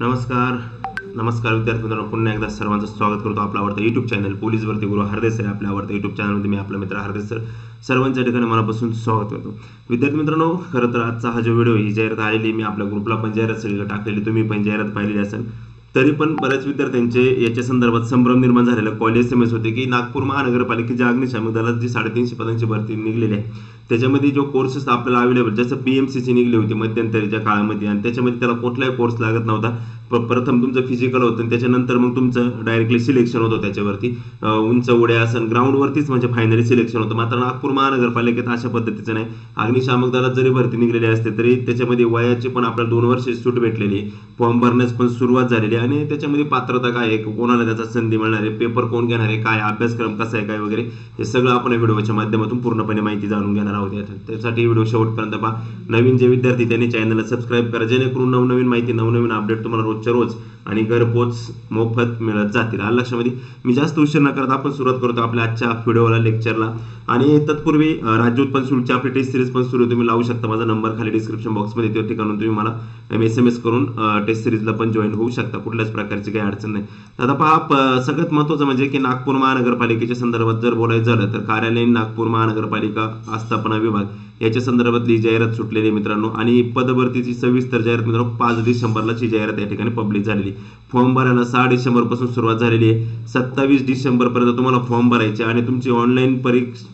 नमस्कार विद्यार्थी मित्रांनो, पुन्हा एकदा सर्वांचं स्वागत करतो आपला आवडता YouTube चॅनल पोलीस भरती गुरु हरदेव सर आपल्या आवडता YouTube चॅनलमध्ये मी आपला मित्र हरदेव सर सर्वांच्या ठिकाणी मनापासून स्वागत करतो. विद्यार्थी मित्रांनो, खरं तर आजचा हा जो व्हिडिओ ही जाहिरात आलेली मी आपल्या ग्रुपला पण जाहिरात सगळीकडे टाकलेली, तुम्ही पण जाहिरात पाहिलेली असेल. तरी पण बऱ्याच विद्यार्थ्यांचे याच्या संदर्भात संभ्रम निर्माण झालेला. कॉल SMS होते की नागपूर महानगरपालिकेच्या अग्निशामक दलात जी 350 पदांची भरती निघलेली आहे त्याच्यामध्ये जो कोर्सेस आपल्याला अवेलेबल, जसं PMCची निघली होती मध्यंतरीच्या काळामध्ये आणि त्याच्यामध्ये त्याला कुठलाही कोर्स लागत नव्हता. प्रथम तुमचं फिजिकल होतं आणि त्याच्यानंतर मग तुमचं डायरेक्टली सिलेक्शन होतं त्याच्यावरती. उंच उड्या असन ग्राउंडवरतीच म्हणजे फायनली सिलेक्शन होतं. मात्र नागपूर महानगरपालिकेत अशा पद्धतीचं नाही. अग्निशामक दलात जरी भरती निघलेली असते तरी त्याच्यामध्ये वयाची पण आपल्याला 2 वर्ष सूट भेटलेली आहे. फॉर्म भरण्यास पण सुरुवात झालेली आहे आणि त्याच्यामध्ये पात्रता काय आहे, कोणाला त्याचा संधी मिळणार आहे, पेपर कोण घेणार आहे, काय अभ्यासक्रम कसा आहे काय वगैरे हे सगळं आपण या व्हिडिओच्या माध्यमातून पूर्णपणे माहिती जाणून घेणार आहोत. त्यासाठी व्हिडिओ शेवटपर्यंत पहा. नवीन जे विद्यार्थी त्यांनी चॅनलला सबस्क्राईब करा जेणेकरून नवनवीन माहिती नवनवीन अपडेट तुम्हाला रोजच्या रोज आणि घरपोच मोफत मिळत जातील. आलं लक्षामध्ये. मी जास्त उशीर न करता आपण सुरुवात करतो आपल्या आजच्या व्हिडिओला लेक्चरला. आणि तत्पूर्वी राज्य उत्पन्न शुल्कची आपली टेस्ट सिरीज पण सुरू तुम्ही लावू शकता. माझा नंबर खाली डिस्क्रिप्शन बॉक्समध्ये त्या ठिकाणून तुम्ही मला SMS करून टेस्ट सिरीजला पण जॉईन होऊ शकता. कुठल्याच प्रकारची काही अडचण नाही. आता पहा, सगळ्यात महत्त्वाचं म्हणजे की नागपूर महानगरपालिकेच्या संदर्भात जर बोलायचं झालं तर कार्यालयीन नागपूर महानगरपालिका आस्थापना विभाग याच्या संदर्भातली जाहिरात सुटलेली मित्रांनो. आणि पदभरतीची सविस्तर जाहिरात मित्रांनो 5 डिसेंबरलाच ही जाहिरात या ठिकाणी पब्लिक झालेली. फॉर्म भरायला 6 डिसेंबरपासून सुरुवात झालेली आहे. 27 डिसेंबरपर्यंत तुम्हाला फॉर्म भरायचे आणि तुमची ऑनलाईन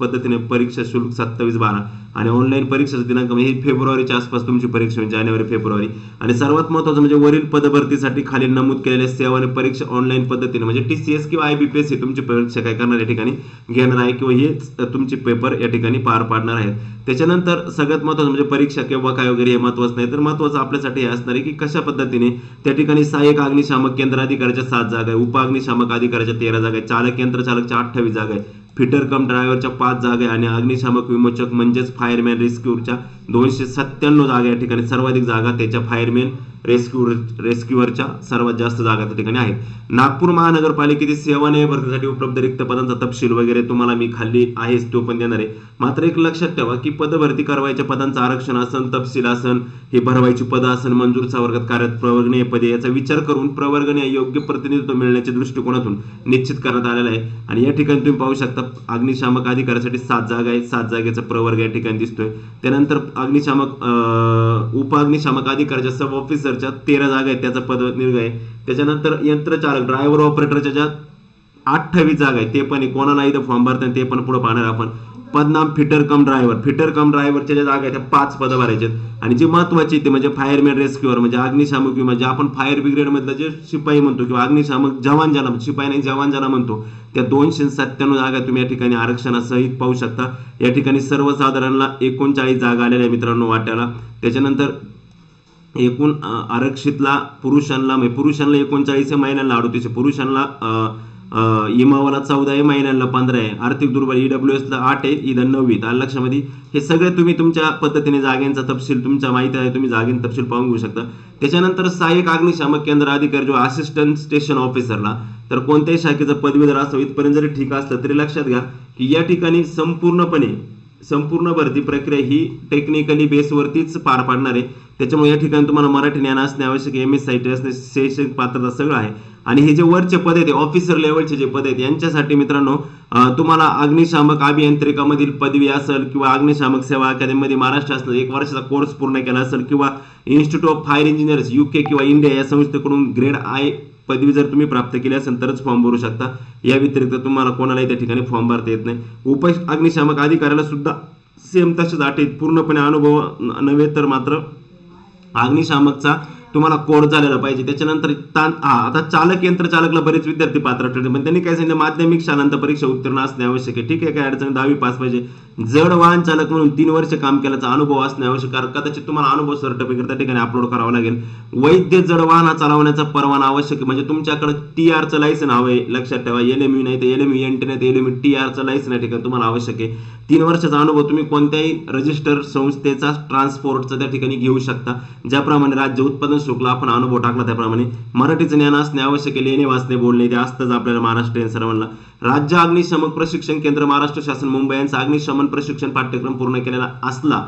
पद्धतीने परीक्षा शुल्क 27/12 आणि ऑनलाईन परीक्षेचा दिनांक म्हणजे फेब्रुवारीच्या आसपास तुमची परीक्षा होईल, जानेवारी-फेब्रुवारी. आणि सर्वात महत्त्वाचं म्हणजे वरील पदभरतीसाठी खाली नमूद केलेल्या सेवा आणि परीक्षा ऑनलाईन पद्धतीने म्हणजे TCS किंवा IBPS ही तुमची परीक्षा काय करणार या ठिकाणी घेणार आहे किंवा हे तुमचे पेपर या ठिकाणी पार पाडणार आहेत. त्याच्यानंतर सगळ्यात महत्त्वाचं म्हणजे परीक्षा केव्हा काय वगैरे हे महत्त्वाचं नाही, तर महत्त्वाचं आपल्यासाठी हे असणार आहे की कशा पद्धतीने त्या ठिकाणी सहाय्यक अग्निशामक केंद्र अधिकाऱ्याच्या 7 जागा आहे, उप अग्निशामक अधिकाऱ्याच्या 13 जागा आहे, चालक यंत्र चालकच्या 28 जागा आहे, फिटर कम ड्रायव्हरच्या 5 जागा आहे आणि अग्निशामक विमोचक म्हणजेच फायरमॅन रेस्क्यूच्या 297 जागा या ठिकाणी. सर्वाधिक जागा त्याच्या फायरमॅन रेस्क्यूअरच्या सर्वात जास्त जागा त्या ठिकाणी आहेत. नागपूर महानगरपालिकेची सेवानिय भरतीसाठी उपलब्ध रिक्त पदांचा तपशील वगैरे तुम्हाला मी खाली आहेच तो पण देणार आहे. मात्र एक लक्षात ठेवा की पदभरती करवायच्या पदांचं आरक्षण असन, तपशील असन, हे भरवायची पदं असन, मंजूरचा वर्गात कार्यरत प्रवर्गणीय पदे याचा विचार करून प्रवर्गणीय योग्य प्रतिनिधित्व मिळण्याच्या दृष्टिकोनातून निश्चित करण्यात आलेला आहे. आणि या ठिकाणी तुम्ही पाहू शकता अग्निशामक अधिकाऱ्यासाठी 7 जागा आहे, 7 जागेचा प्रवर्ग या ठिकाणी दिसतोय. त्यानंतर उप अग्निशामक अधिकाऱ्याच्या सब ऑफिसरच्या 13 जागा आहेत, त्याचा पद निर्ग आहे. त्याच्यानंतर यंत्रचालक ड्रायव्हर ऑपरेटरच्या ज्या 28 जागा आहेत ते पण कोणाला इथं फॉर्म भरतात ते पण पुढे पाहणार आपण. पदनाम फिटर कम ड्रायव्हरच्या ज्या जागा आहेत त्या 5 पदं भरायचे. आणि जी महत्वाची ते म्हणजे फायरमॅन रेस्क्यूअर म्हणजे अग्निशामक म्हणजे आपण फायर ब्रिगेड मधलं जे शिपाई म्हणतो किंवा अग्निशामक जवान ज्याला शिपाई नाही जवान ज्याला म्हणतो त्या 297 जागा तुम्ही या ठिकाणी आरक्षणासहित पाहू शकता. या ठिकाणी सर्वसाधारणला 39 जागा आलेल्या मित्रांनो वाट्याला. त्याच्यानंतर एकूण आरक्षितला पुरुषांना 39 महिन्यांना 38 पुरुषांना इमावाला 14 आहे, महिन्यांना 15 आहे, आर्थिक दुर्बल EWS ला 8 आहे, इथं 9. आलं लक्षामध्ये. हे सगळे तुम्ही तुमच्या पद्धतीने जागेंचा तपशील तुमच्या माहिती आहे तुम्ही जागेंचा तपशील पाहून घेऊ शकता. त्याच्यानंतर सहाय्यक अग्निशामक केंद्र अधिकारी जो असिस्टंट स्टेशन ऑफिसरला तर कोणत्याही शाखेचा पदवीधर असावं इथपर्यंत जरी ठीक असलं तरी लक्षात घ्या की या ठिकाणी संपूर्ण भरती प्रक्रिया ही टेक्निकली बेसवरतीच पार पाडणार आहे. त्याच्यामुळे या ठिकाणी तुम्हाला मराठी ज्ञान असणे आवश्यक आहे, MS साहित्य असणे, शैक्षणिक पात्रता सगळं आहे. आणि हे जे वरचे पद आहेत ऑफिसर लेवलचे जे पद आहेत यांच्यासाठी मित्रांनो तुम्हाला अग्निशामक अभियांत्रिकामधील पदवी असेल किंवा अग्निशामक सेवा अकादमीमध्ये महाराष्ट्र असलं 1 वर्षाचा कोर्स पूर्ण केला असेल किंवा institute of fire engineers UK किंवा इंडिया या संस्थेकडून ग्रेड I पदवी जर तुम्ही प्राप्त केली असेल तरच फॉर्म भरू शकता. या व्यतिरिक्त तुम्हाला कोणालाही त्या ठिकाणी फॉर्म भरता येत नाही. उप अग्निशामक अधिकाऱ्याला सुद्धा सेम तसेच अटी पूर्णपणे अनुभव नव्हे तर मात्र अग्निशामकचा तुम्हाला कोर्स झालेला पाहिजे. त्याच्यानंतर आता चालक यंत्र चालकला बरेच विद्यार्थी पात्र ठरले पण त्यांनी काय सांगितलं माध्यमिक शालांत परीक्षा उत्तीर्ण असणे आवश्यक आहे. ठीक आहे, काय अडचण 10वी पास पाहिजे. जड वाहन चालक म्हणून 3 वर्ष काम केल्याचा अनुभव असणे आवश्यक आहे. कदाचित तुम्हाला अनुभव सर्टिफिकेट त्या ठिकाणी अपलोड करावं लागेल. वैध जड वाहन चालवण्याचा परवाना आवश्यक आहे म्हणजे तुमच्याकडे TR लायसन हवंय. लक्षात ठेवा LMU नाही तर LMU NT नाही तर LMU TR लायसन या ठिकाणी तुम्हाला आवश्यक आहे. 3 वर्षाचा अनुभव तुम्ही कोणत्याही रजिस्टर संस्थेचा ट्रान्सपोर्टचा त्या ठिकाणी घेऊ शकता. ज्याप्रमाणे राज्य उत्पादन शुल्कला आपण अनुभव टाकला त्याप्रमाणे मराठीचं ज्ञान असणे आवश्यक आहे. लिहिणे वाचणे बोलणे ते असतंच आपल्याला महाराष्ट्रीयन सर्वांना. राज्य अग्निशमक प्रशिक्षण केंद्र महाराष्ट्र शासन मुंबई यांचा अग्निशमन प्रशिक्षण पाठ्यक्रम पूर्ण केलेला असला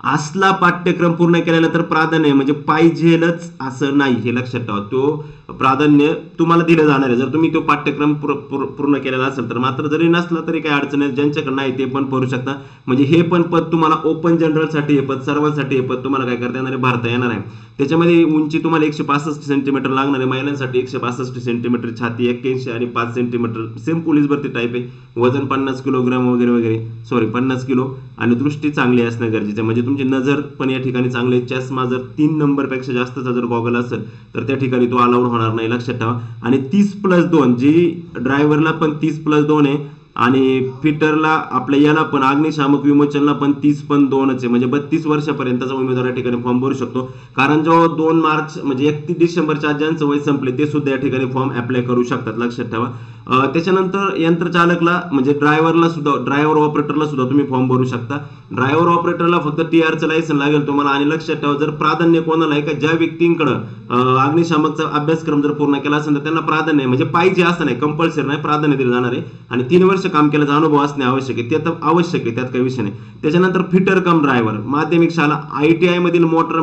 असला पाठ्यक्रम पूर्ण केल्यानंतर प्राधान्य म्हणजे पाहिजेलच असं नाही, हे लक्षात ठेवा. तो प्राधान्य तुम्हाला दिलं जाणार आहे जर तुम्ही तो पाठ्यक्रम पूर्ण केलेला असेल तर. मात्र जरी नसला तरी काही अडचण नाही, ज्यांच्याकडे नाही ते पण भरू शकता. म्हणजे हे पण पद तुम्हाला ओपन जनरलसाठी हे पद, सर्वांसाठी हे पद तुम्हाला काय करता येणार आहे, भरता येणार आहे. त्याच्यामध्ये उंची तुम्हाला 165 सेंटीमीटर लागणार आहे. महिलांसाठी 165 सेंटीमीटर छाती, 81 आणि 5 सेंटीमीटर, सेम पोलीस भरती टाईप आहे. वजन 50 किलोग्राम वगैरे वगैरे, सॉरी 50 किलो. आणि दृष्टी चांगली असणं गरजेचं आहे, म्हणजे तुमची नजर पण या ठिकाणी चांगली. चष्मा जर 3 नंबरपेक्षा जास्तचा जर गॉगल असेल तर त्या ठिकाणी तो अलाउड होणार नाही, लक्षात ठेवा. आणि 30+2 जी ड्रायव्हरला पण 30+2 आहे आणि फिटरला आपल्या याला पण अग्निशामक विमोचनला पण 30+2 आहे. म्हणजे 32 वर्षापर्यंतचा उमेदवार या ठिकाणी फॉर्म भरू शकतो. कारण जो 2 मार्च म्हणजे 31 डिसेंबरच्या आज ज्यांचं वय संपले ते सुद्धा या ठिकाणी फॉर्म अप्लाय करू शकतात, लक्षात ठेवा. त्याच्यानंतर यंत्रचालकला म्हणजे ड्रायव्हरला सुद्धा, ड्रायव्हर ऑपरेटरला सुद्धा तुम्ही फॉर्म भरू शकता. ड्रायव्हर ऑपरेटरला फक्त TRचं लायसन लागेल तुम्हाला. आणि लक्षात ठेवा जर प्राधान्य कोणाला आहे का, ज्या व्यक्तींकडे अग्निशामकचा अभ्यासक्रम जर पूर्ण केला असेल तर त्यांना प्राधान्य आहे. म्हणजे पाहिजे असं नाही, कंपल्सरी नाही, प्राधान्य दिलं जाणार आहे. आणि 3 वर्ष काम केल्याचा अनुभव असणे आवश्यक आहे, ते तर आवश्यक आहे, त्यात काही विषय नाही. त्याच्यानंतर फिटर कम ड्रायव्हर, माध्यमिक शाळा, ITI मधील मोटर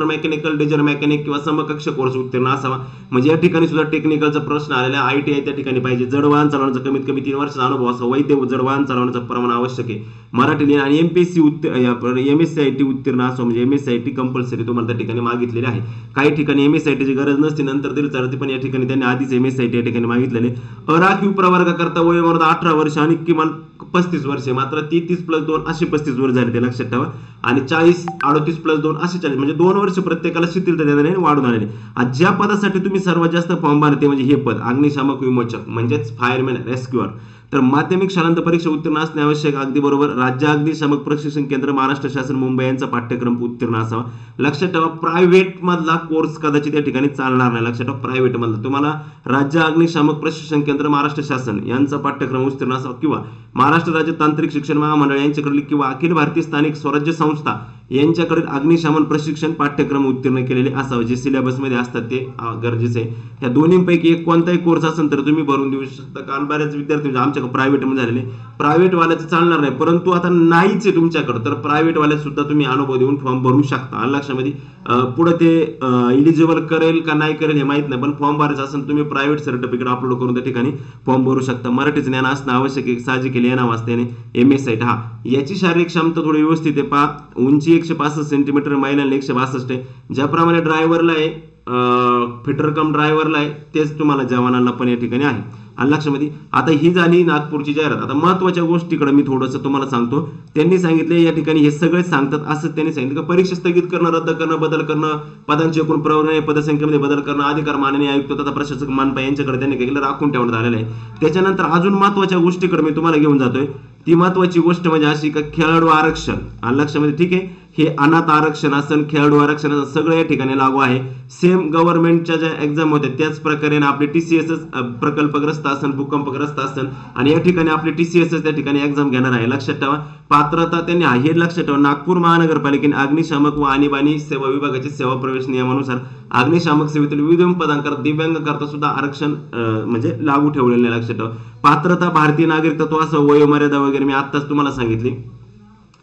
मेकॅनिकल, डिझेल मेकॅनिक किंवा समकक्ष कोर्स उत्तीर्ण असावा. म्हणजे या ठिकाणी सुद्धा टेक्निकलचा प्रश्न आलेला आहे. ITI त्या ठिकाणी पाहिजे. जड वाहन चालवण्याचा कमीत कमी 3 वर्षाचा अनुभव असा. वैद्य जड वाहन चालवण्याचं प्रमाण आवश्यक आहे. मराठी आणि MSCIT उत्तीर्ण असो, म्हणजे MSCIT कंपल्सरी तुम्हाला त्या ठिकाणी मागितलेली आहे. काही ठिकाणी MSCIT ची गरज नसते, नंतर दिली चालते, पण या ठिकाणी त्यांनी आधीच MSCIT या ठिकाणी मागितलेले. अराखीव प्रवर्गाकरता वयोमर्यादा 18 वर्ष आणि किमान 35 वर्षे, मात्र 30+2 असे 35 वर्ष झाले, ते लक्षात ठेवा. आणि 40, 38+2 असे 40, म्हणजे 2 वर्ष प्रत्येकाला शिथिलता देण्याने वाढून आलेले. ज्या पदासाठी तुम्ही सर्वात जास्त फॉर्म भरते म्हणजे हे पद अग्निशामक विमोचक म्हणजेच फायरमॅन रेस्क्युअर, तर माध्यमिक शालांत परीक्षा उत्तीर्ण असणे आवश्यक. अगदी बरोबर. राज्य अग्निशामक प्रशिक्षण केंद्र महाराष्ट्र शासन मुंबई यांचा पाठ्यक्रम उत्तीर्ण असावा. लक्षात ठेवा प्रायव्हेट मधला कोर्स कदाचित या ठिकाणी चालणार नाही, लक्षात ठेवा. प्रायव्हेट मधला तुम्हाला राज्य अग्निशामक प्रशिक्षण केंद्र महाराष्ट्र शासन यांचा पाठ्यक्रम उत्तीर्ण असावा किंवा महाराष्ट्र राज्य तांत्रिक शिक्षण महामंडळ यांच्याकडील किंवा अखिल भारतीय स्थानिक स्वराज्य संस्था यांच्याकडे अग्निशमन प्रशिक्षण पाठ्यक्रम उत्तीर्ण केलेले असावे, जे सिलेबस मध्ये असतात ते गरजेचे आहे. या दोन्हीपैकी एक कोणताही कोर्स असेल तर तुम्ही भरून देऊ शकता. काल बऱ्याच विद्यार्थी आमच्याकडे प्रायव्हेट मध्ये झालेले, प्रायव्हेट वाल्याचं चालणार नाही, परंतु आता नाहीच आहे तुमच्याकडे तर प्रायव्हेट वाल्यात सुद्धा तुम्ही अनुभव देऊन फॉर्म भरू शकता. लक्षामध्ये पुढे ते इलिजिबल करेल का नाही करेल हे माहित नाही, पण फॉर्म भरायचा असेल तुम्ही प्रायव्हेट सर्टिफिकेट अपलोड करून त्या ठिकाणी फॉर्म भरू शकता. मराठीचं ज्ञान असणं आवश्यक आहे, साहजिक लिहिणं वाचता येणे. MSCIT हा याची शारीरिक क्षमता थोडी व्यवस्थित आहे. पहा उंची 165 सेंटीमीटर, महिलांना 162 आहे. ज्याप्रमाणे ड्रायव्हरला आहे, फिटर कम ड्रायव्हरला आहे, तेच तुम्हाला जवानांना पण या ठिकाणी आहे. आणि लक्षामध्ये आता ही झाली नागपूरची जाहिरात. आता महत्वाच्या गोष्टीकडे मी थोडंसं तुम्हाला सांगतो. त्यांनी सांगितले या ठिकाणी हे सगळे सांगतात असं त्यांनी सांगितलं का परीक्षा स्थगित करणं, रद्द करणं, बदल करणं, पदांची एकूण प्रवर्ग पदसंख्येमध्ये बदल करणं, अधिकार माननीय आयुक्त तथा प्रशासक मानपा यांच्याकडे त्यांनी काय केलं, राखून ठेवण्यात आलेलं आहे. त्याच्यानंतर अजून महत्वाच्या गोष्टीकडे मी तुम्हाला घेऊन जातोय. ती महत्वाची गोष्ट म्हणजे अशी का खेळाडू आरक्षण. आणि लक्षामध्ये ठीक आहे, हे अनाथ आरक्षण असेल, खेळाडू आरक्षण असेल, सगळं या ठिकाणी लागू आहे. सेम गव्हर्नमेंटच्या ज्या एक्झाम होत्या त्याच प्रकारे आपले TCS प्रकल्पग्रस्त असेल, भूकंपग्रस्त असेल आणि या ठिकाणी आपले TCS त्या ठिकाणी एक्झाम घेणार आहे. लक्षात ठेवा पात्रता त्यांनी हे लक्षात ठेवा. नागपूर महानगरपालिकेने अग्निशामक व आणीबाणी सेवा विभागाची सेवा प्रवेश नियमानुसार अग्निशामक सेवेतील विविध पदांकरता दिव्यांगाकरता सुद्धा आरक्षण म्हणजे लागू ठेवलेले. लक्षात ठेवा पात्रता भारतीय नागरिकत्व असं वयोमर्यादा वगैरे मी आत्ताच तुम्हाला सांगितली.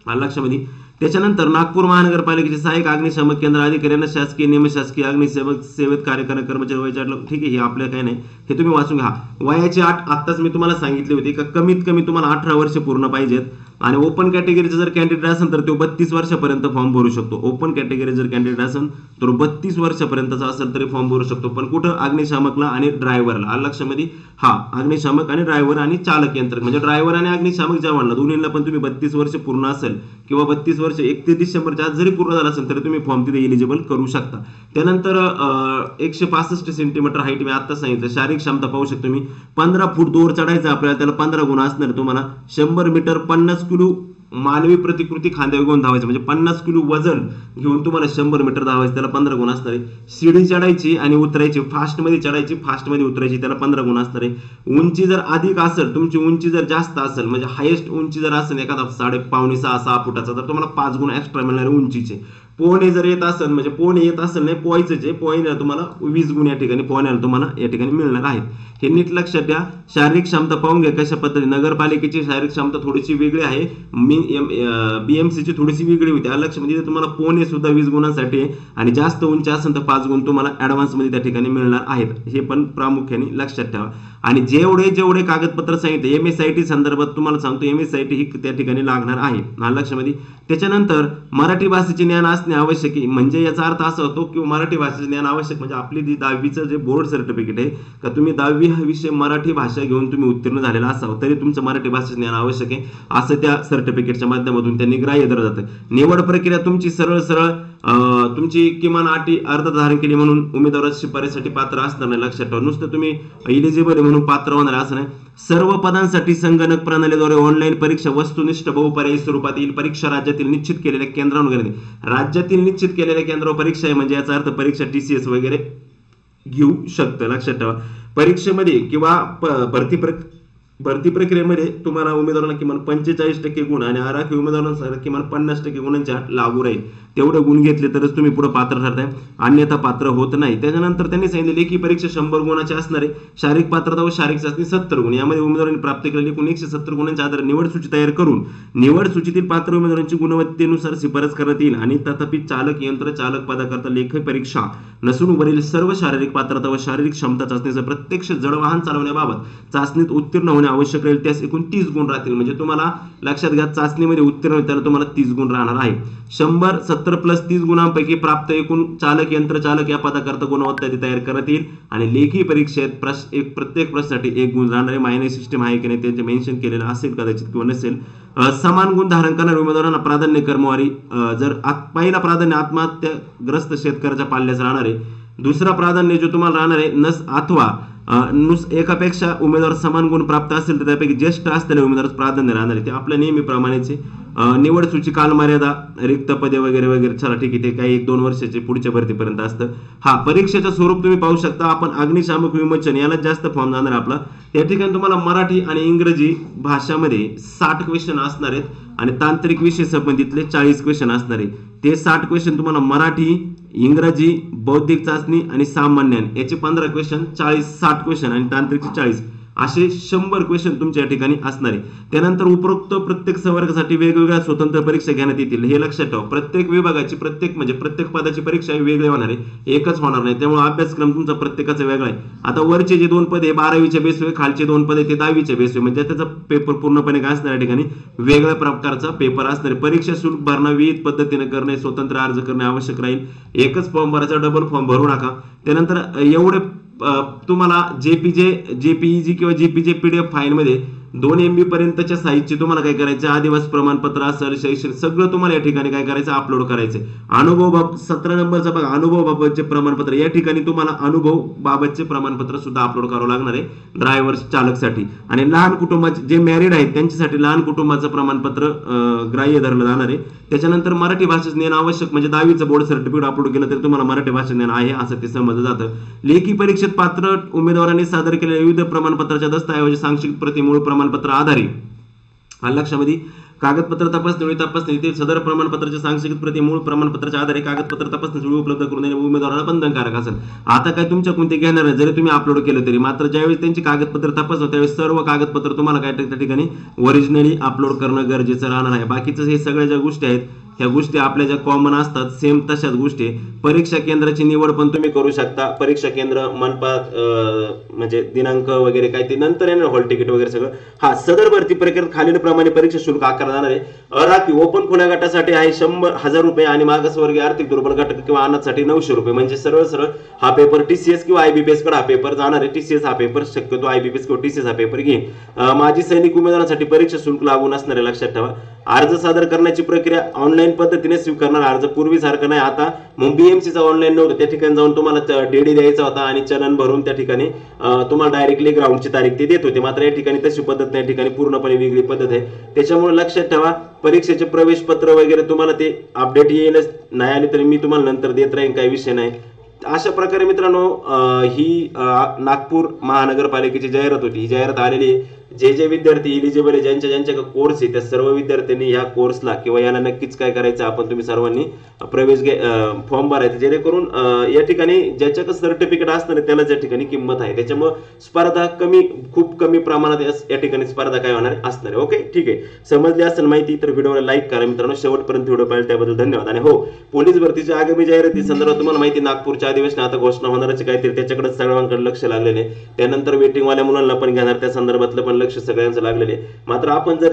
लक्षामध्ये त्याच्यानंतर नागपूर महानगरपालिकेचे सहाय्यक अग्निशामक केंद्र अधिकाऱ्यांना शासकीय निमशासकीय अग्निशामक सेवेत कार्य करणारे कर्मचारी वयाच्या ठीक आहे, हे आपल्या काही नाही, हे तुम्ही वाचून घ्या. वयाची अट आत्ताच मी तुम्हाला सांगितली होती का कमीत कमी तुम्हाला 18 वर्ष पूर्ण पाहिजेत. आणि ओपन कॅटेगरीचा जर कॅन्डिडेट असेल तर तो 32 वर्षापर्यंत फॉर्म भरू शकतो. ओपन कॅटेगरी जर कॅन्डिडेट असेल तर 32 वर्षापर्यंतचा असेल तरी फॉर्म भरू शकतो. पण कुठं अग्निशामकला आणि ड्रायव्हरला. लक्षामध्ये हा अग्निशामक आणि ड्रायव्हर आणि चालक यंत्रक म्हणजे ड्रायव्हर आणि अग्निशामक जवानला दोन्हीला पण तुम्ही 32 वर्ष पूर्ण असेल किंवा 32 वर्ष 31 डिसेंबरच्या आज जरी पूर्ण झाला असेल तरी तुम्ही फॉर्म तिथे एलिजिबल करू शकता. त्यानंतर 165 सेंटीमीटर हाईट मी आता सांगितलं. शारीरिक क्षमता पाहू शकतो मी 15 फूट दूर चढायचं आपल्याला, त्याला 15 गुण असणार तुम्हाला. 100 मीटर 50 किलो मानवी प्रतिकृती खांद्यावर घेऊन धावायचं म्हणजे 50 किलो वजन घेऊन तुम्हाला 100 मीटर धावायचं, त्याला 15 गुण असणार आहे. शिडी चढायची आणि उतरायची, फास्ट मध्ये चढायची फास्ट मध्ये उतरायची, त्याला 15 गुण असणार आहे. उंची जर अधिक असेल, तुमची उंची जर जास्त असेल म्हणजे हायेस्ट उंची जर असेल एखादा 5.5 6 फुटाचा तर तुम्हाला 5 गुण एक्स्ट्रा मिळणार उंचीचे. पोहणे जर येत असेल म्हणजे पोहणे येत असेल नाही पोहायचं पोहण्याला तुम्हाला 20 गुण या ठिकाणी पोहण्याला तुम्हाला या ठिकाणी मिळणार आहेत. हे नीट लक्षात घ्या. शारीरिक क्षमता पाहून घ्या कशा पद्धतीने. नगरपालिकेची शारीरिक क्षमता थोडीशी वेगळी आहे, बीएमसीची थोडीशी वेगळी होती. अलग म्हणजे तुम्हाला पोहणे सुद्धा 20 गुणांसाठी आहे आणि जास्त उंची असेल तर 5 गुण तुम्हाला ऍडव्हान्स मध्ये त्या ठिकाणी मिळणार आहेत. हे पण प्रामुख्याने लक्षात ठेवा. आणि जेवढे कागदपत्र सांगितले एमएसआयटी संदर्भात तुम्हाला सांगतो, एमएसआयटी ही त्या ठिकाणी लागणार आहे लक्षामध्ये. त्याच्यानंतर मराठी भाषेचे ज्ञान असणे आवश्यक आहे. म्हणजे याचा अर्थ असा होतो की मराठी भाषेचे ज्ञान आवश्यक म्हणजे आपली जी 10वीचं जे बोर्ड सर्टिफिकेट आहे का तुम्ही 10वी हा विषय मराठी भाषा घेऊन तुम्ही उत्तीर्ण झालेला असावं तरी तुमचं मराठी भाषेचे ज्ञान आवश्यक आहे असं त्या सर्टिफिकेटच्या माध्यमातून त्यांनी ग्राह्य धरलं जातं. निवड प्रक्रिया तुमची सरळ तुमची किमान अटी अर्ज धारण केली म्हणून उमेदवार शिफारसीसाठी पात्र असणार नाही लक्षात ठेवा. नुसतं तुम्ही इलिजिबल म्हणून पात्र होणार असं नाही. सर्व पदांसाठी संगणक प्रणालीद्वारे ऑनलाईन परीक्षा वस्तुनिष्ठ बहुपर्यायी स्वरूपात येईल. परीक्षा राज्यातील निश्चित केलेल्या केंद्रावर वगैरे राज्यातील निश्चित केलेल्या केंद्रावर परीक्षा आहे म्हणजे याचा अर्थ परीक्षा TCS वगैरे घेऊ शकतं लक्षात ठेवा. परीक्षेमध्ये किंवा भरती प्रक्रियेमध्ये तुम्हाला उमेदवारांना किमान 45% गुण आणि आराखीव उमेदवारांना किमान 50% गुणांची अट लागू राहील. तेवढे गुण घेतले तरच तुम्ही पुढे पात्र ठरताय, अन्यथा पात्र होत नाही. त्याच्यानंतर त्यांनी सांगितले लेखी परीक्षा 100 गुणाची असणार आहे. शारीरिक पात्रता व शारीरिक चाचणी 70 गुण. यामध्ये उमेदवारांनी प्राप्त केलेली एकूण 170 गुणांच्या आधारे निवड सूची तयार करून निवड सूचीतील पात्र उमेदवारांची गुणवत्तेनुसार शिफारस करण्यात येईल. आणि तथापि चालक यंत्र चालक पदाकरता लेखी परीक्षा नसून वरील सर्व शारीरिक पात्रता व शारीरिक क्षमता चाचणीचं प्रत्यक्ष जड वाहन चालवण्याबाबत चाचणीत उत्तीर्ण होणे आवश्यक राहील. त्यास एकूण 30 गुण राहतील. म्हणजे तुम्हाला लक्षात घ्या चाचणीमध्ये उत्तीर्ण होताना तुम्हाला 30 गुण राहणार आहे. 170 + 30 गुणांपैकी प्राप्त एकूण चालक यंत्र चालक या पदाकरता गुणवत्ता तयार करण्यात येईल. आणि लेखी परीक्षेत प्रत्येक प्रश्नासाठी 1 गुण राहणारे. मायनस सिस्टम आहे की नाही त्यांचे मेन्शन केलेलं असेल कदाचित किंवा नसेल. समान गुण धारण करणाऱ्या उमेदवारांना प्राधान्य क्रमवारी जर पहिला प्राधान्य आत्महत्याग्रस्त शेतकऱ्याच्या पाल्यास राहणार आहे. दुसरा प्राधान्य जो तुम्हाला राहणार आहे नस अथवा एकापेक्षा उमेदवार समान गुण प्राप्त असेल तर त्यापैकी ज्येष्ठ असलेल्या उमेदवारास प्राधान्य राहणार आहे. ते आपल्या नेहमीप्रमाणेच निवड सूची कालमर्यादा रिक्त पदे वगैरे वगैरे. चला ठीक आहे ते काही 1-2 वर्षाचे पुढच्या भरतीपर्यंत असतं. हा परीक्षेचं स्वरूप तुम्ही पाहू शकता. आपण अग्निशामक विमोचन याला जास्त फॉर्म जाणार आपला. त्या ठिकाणी तुम्हाला मराठी आणि इंग्रजी भाषामध्ये 60 क्वेश्चन असणार आहेत आणि तांत्रिक विषय संबंधितले 40 क्वेश्चन असणार आहे. ते 60 क्वेश्चन तुम्हाला मराठी, इंग्रजी, बौद्धिक चाचणी आणि सामान्य याचे 15 क्वेश्चन, 60 क्वेश्चन आणि तांत्रिकचे 40 असे 100 क्वेश्चन तुमच्या या ठिकाणी असणार आहे. त्यानंतर उपरोक्त प्रत्येक संवर्गासाठी वेगवेगळ्या स्वतंत्र परीक्षा घेण्यात येतील. हे लक्षात ठेवा. प्रत्येक विभागाची प्रत्येक पदाची परीक्षा वेगळी होणार आहे, एकच होणार नाही. त्यामुळे अभ्यासक्रम तुमचा प्रत्येकाचा वेगळा आहे. आता वरचे जे 2 पदे 12वीच्या बेसवर, खालचे 2 पदे ते 10वीच्या बेसवर, म्हणजे त्याचा पेपर पूर्णपणे काय असणार या ठिकाणी वेगळ्या प्रकारचा पेपर असणार आहे. परीक्षा शुल्क भरणा विविध पद्धतीने करणे, स्वतंत्र अर्ज करणे आवश्यक राहील. एकच फॉर्म भरायचा, डबल फॉर्म भरू नका. त्यानंतर एवढे तुम्हाला जेपीईजी किंवा जेपीजे PDF फाईलमध्ये 2 MB पर्यंतच्या साईजचे तुम्हाला काय करायचं आदिवासी प्रमाणपत्र असेल शैक्षणिक सगळं तुम्हाला या ठिकाणी काय करायचं अपलोड करायचं. अनुभव बाबत 17 नंबरचा बघा अनुभव बाबतचे प्रमाणपत्र या ठिकाणी तुम्हाला अनुभव बाबतचे प्रमाणपत्र सुद्धा अपलोड करावं लागणार आहे ड्रायव्हर चालकसाठी. आणि लहान कुटुंबाचे जे मॅरिड आहेत त्यांच्यासाठी लहान कुटुंबाचं प्रमाणपत्र ग्राह्य धरलं जाणार आहे. त्याच्यानंतर मराठी भाषेचं ज्ञान आवश्यक म्हणजे 10वीचं बोर्ड सर्टिफिकेट अपलोड केलं तरी तुम्हाला मराठी भाषा ज्ञान आहे असं ते समजलं जातं. लेखी परीक्षेत पात्र उमेदवारांनी सादर केलेल्या विविध प्रमाणपत्राच्या दस्तऐवजी सांक्षिक प्रति मूळ प्रमाणपत्र आधारे लक्षामध्ये कागदपत्र तपासणी ते सदर प्रमाणपत्राच्या सांक्षिक प्रति मूळ प्रमाणपत्राच्या आधारे कागदपत्र तपासणी उपलब्ध करून देणे उमेदवारांना बंधनकारक असेल. आता काय तुमच्या कोणते घेणार नाही जरी तुम्ही अपलोड केलं तरी. मात्र ज्यावेळी त्यांची कागदपत्र तपासतात त्यावेळी सर्व कागदपत्र तुम्हाला काय त्या ठिकाणी ओरिजिनली अपलोड करणं गरजेचं राहणार आहे. बाकीचं हे सगळ्या ज्या गोष्टी आहेत ह्या गोष्टी आपल्या ज्या कॉमन असतात सेम तशाच गोष्टी. परीक्षा केंद्राची निवड पण तुम्ही करू शकता. परीक्षा केंद्र मनपात म्हणजे दिनांक वगैरे काय ते नंतर येणार हॉल तिकीट वगैरे सगळं. हा सदर भरती प्रक्रियेत खालीलप्रमाणे परीक्षा शुल्क आकारला जाणार आहे. अराखीव ओपन खुल्या गटासाठी आहे 100,000 रुपये आणि मागासवर्गीय आर्थिक दुर्बल गट किंवा अनाथसाठी 900 रुपये. म्हणजे सरळ हा पेपर TCS किंवा IBPS कडे हा पेपर जाणार आहे. TCS हा पेपर शक्यतो IBPS किंवा TCS हा पेपर घेईन. माजी सैनिक उमेदवारांसाठी परीक्षा शुल्क लागू नसणार आहे लक्षात ठेवा. अर्ज सादर करण्याची प्रक्रिया ऑनलाईन पद्धतीने स्वीकारणार. अर्ज पूर्वीसारखं नाही आता. मग BMCचा ऑनलाईन नव्हतं त्या ठिकाणी जाऊन तुम्हाला DD द्यायचा होता आणि चलन भरून त्या ठिकाणी तुम्हाला डायरेक्टली ग्राउंडची तारीख ते देत होते. मात्र या ठिकाणी तशी पद्धत नाही, या ठिकाणी पूर्णपणे वेगळी पद्धत आहे. त्याच्यामुळे लक्षात ठेवा परीक्षेचे प्रवेश पत्र वगैरे तुम्हाला ते अपडेट येईलच. नाही आली तरी मी तुम्हाला नंतर देत राहीन, काही विषय नाही. अशा प्रकारे मित्रांनो ही नागपूर महानगरपालिकेची जाहिरात होती. ही जाहिरात आलेली जे विद्यार्थी इलिजिबल आहे, ज्यांच्या कोर्स आहे, त्या सर्व विद्यार्थ्यांनी या कोर्सला किंवा याला नक्कीच काय करायचं, आपण तुम्ही सर्वांनी फॉर्म भरायचा, जेणेकरून या ठिकाणी ज्याच्याकडे सर्टिफिकेट असणार आहे त्यालाच या ठिकाणी किंमत आहे. त्याच्यामुळे स्पर्धा खूप कमी प्रमाणात या ठिकाणी स्पर्धा काय होणार असणार आहे. ओके, ठीक आहे. समजली असेल माहिती तर व्हिडिओला लाईक करा मित्रांनो. शेवटपर्यंत व्हिडिओ पाहिला त्याबद्दल धन्यवाद. आणि हो, पोलीस भरतीच्या आगामी जाहिराती संदर्भात तुम्हाला माहिती, नागपूरच्या अधिवेशन आता घोषणा होणारच काहीतरी, त्याच्याकडे सर्वांकडे लक्ष लागलेले. त्यानंतर वेटिंगवाल्या मुलांना पण घेणार, त्या संदर्भातलं पण लक्ष सगळ्यांचं लागलेले. मात्र आपण जर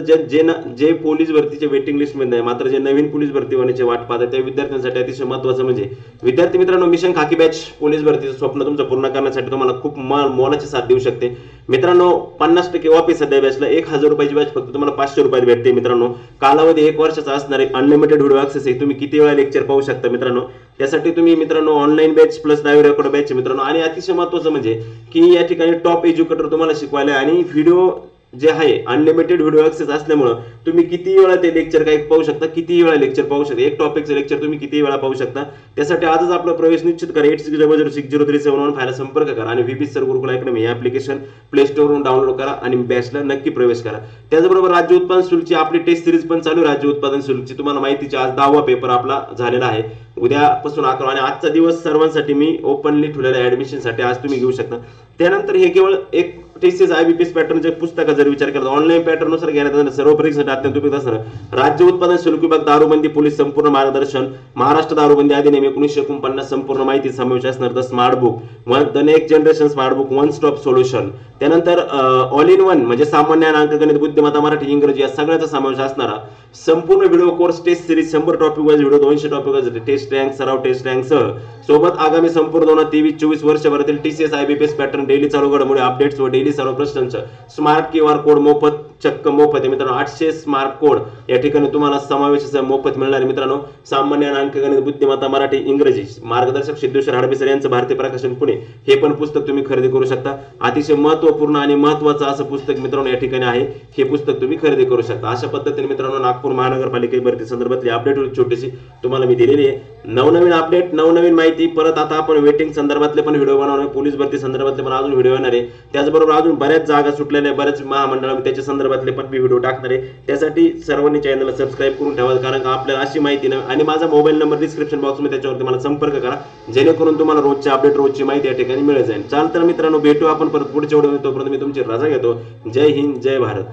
जे पोलीस भरतीच्या वेटिंग लिस्टमध्ये आहे, मात्र जे नवीन पोलीस भरती होण्याची वाट पाहतात त्या विद्यार्थ्यांसाठी अतिशय महत्त्वाचं म्हणजे विद्यार्थी मित्रांनो, मिशन खाकी बॅच पोलीस भरतीचं स्वप्न तुमचं पूर्ण करण्यासाठी तुम्हाला खूप मोलाची साथ देऊ शकते मित्रांनो. 50% ऑफ सध्या बॅचला 1000 रुपयाची बॅच फक्त तुम्हाला 500 रुपयात भेटते मित्रांनो. कालावधी 1 वर्षाचा असणार आहे. अनलिमिटेड व्हिडिओ ऍक्सेस आहे. तुम्ही किती वेळा लेक्चर पाहू शकता मित्रांनो. त्यासाठी तुम्ही मित्रांनो online batch plus live record batch मित्रांनो. आणि अतिशय महत्त्वाचं म्हणजे की या ठिकाणी टॉप एज्युकेटर तुम्हाला शिकवायला, आणि व्हिडिओ जे आहे अनलिमिटेड व्हिडिओ ऍक्सेस असल्यामुळे तुम्ही किती वेळा ते लेक्चर काय पाहू शकता, किती वेळा लेक्चर पाहू शकता. एक टॉपिकचं लेक्चर तुम्ही किती वेळा पाहू शकता. त्यासाठी आजच आपला प्रवेश निश्चित करा. 8600603715 संपर्क करा आणि व्हीपी सर गुरुकुल अकॅडमी हे ऍप्लिकेशन प्ले स्टोरवरून डाउनलोड करा आणि बॅचला नक्की प्रवेश करा. त्याचबरोबर राज्य उत्पादन शुल्कची आपली टेस्ट सिरीज पण चालू आहे. राज्य उत्पादन शुल्कची तुम्हाला माहितीची आज 10वा पेपर आपला झालेला आहे. उद्यापासून 11 आणि आजचा दिवस सर्वांसाठी मी ओपनली ठेवलेला ऍडमिशनसाठी आज तुम्ही घेऊ शकता. त्यानंतर हे केवळ एक टीसीएस आयबीपीएस पॅटर्नच्या पुस्तकाचा जर विचार केला, ऑनलाईन पॅटर्ननुसार घेण्यात येणाऱ्या सर्व परीक्षेसाठी अत्यंत उपयुक्त असणार राज्य उत्पादन शुल्क विभाग, दारूबंदी पोलीस संपूर्ण मार्गदर्शन, महाराष्ट्र दारूबंदी अधिनियम 1949 संपूर्ण माहिती समावेश असणार, the smart book, the next generation smart book, one stop solution. त्यानंतर ऑल इन वन म्हणजे सामान्य आणि अंकगणित, बुद्धिमत्ता, मराठी, इंग्रजी या सगळ्याचा समावेश असणारा संपूर्ण video course test series 100 topic wise video, 200 topic wise test rank, सराव टेस्ट रँक सह सोबत आगामी संपूर्ण 2023-24 वर्षभरातील टीसीएस आयबीपीएस पॅटर्न, डेली चालू घडामोडी अपडेट्स व डेली सर्व प्रश्नांचं स्मार्ट QR कोड मोफत, चक्क मोफत आहे मित्रांनो. 800 स्मार्ट कोड या ठिकाणी तुम्हाला समावेश मोफत मिळणार आहे मित्रांनो. सामान्य आणि अंकगणित, बुद्धिमत्ता, मराठी, इंग्रजी मार्गदर्शक सिद्धेश्वर हडपसर यांचं भारतीय प्रकाशन पुणे हे पण पुस्तक तुम्ही खरेदी करू शकता. अतिशय महत्त्वपूर्ण आणि महत्त्वाचं असं पुस्तक मित्रांनो या ठिकाणी आहे. हे पुस्तक तुम्ही खरेदी करू शकता. अशा पद्धतीने मित्रांनो नागपूर महानगरपालिके भरती संदर्भातली अपडेट छोटीशी तुम्हाला मी दिलेली आहे. नवनवीन अपडेट, नवनवीन माहिती. परत आता आपण वेटिंग संदर्भातले पण व्हिडिओ बनवणार, पोलीस भरती संदर्भातले पण अजून व्हिडिओ येणार आहे. त्याचबरोबर अजून बऱ्याच जागा सुटलेल्या, बऱ्याच महामंडळामध्ये त्याच्या संदर्भातले पण मी व्हिडिओ टाकणार आहे. त्यासाठी सर्वांनी चॅनलला सबस्क्राईब करून ठेवा, कारण आपल्याला अशी माहिती नाही. आणि माझा मोबाईल नंबर डिस्क्रिप्शन बॉक्समध्ये, त्याच्यावरती मला संपर्क करा, जेणेकरून तुम्हाला रोजचे अपडेट, रोजची माहिती या ठिकाणी मिळत जाईल. चाल तर मित्रांनो, भेटू आपण परत पुढच्या व्हिडिओमध्ये. तोपर्यंत मी तुमची रजा घेतो. जय हिंद, जय भारत.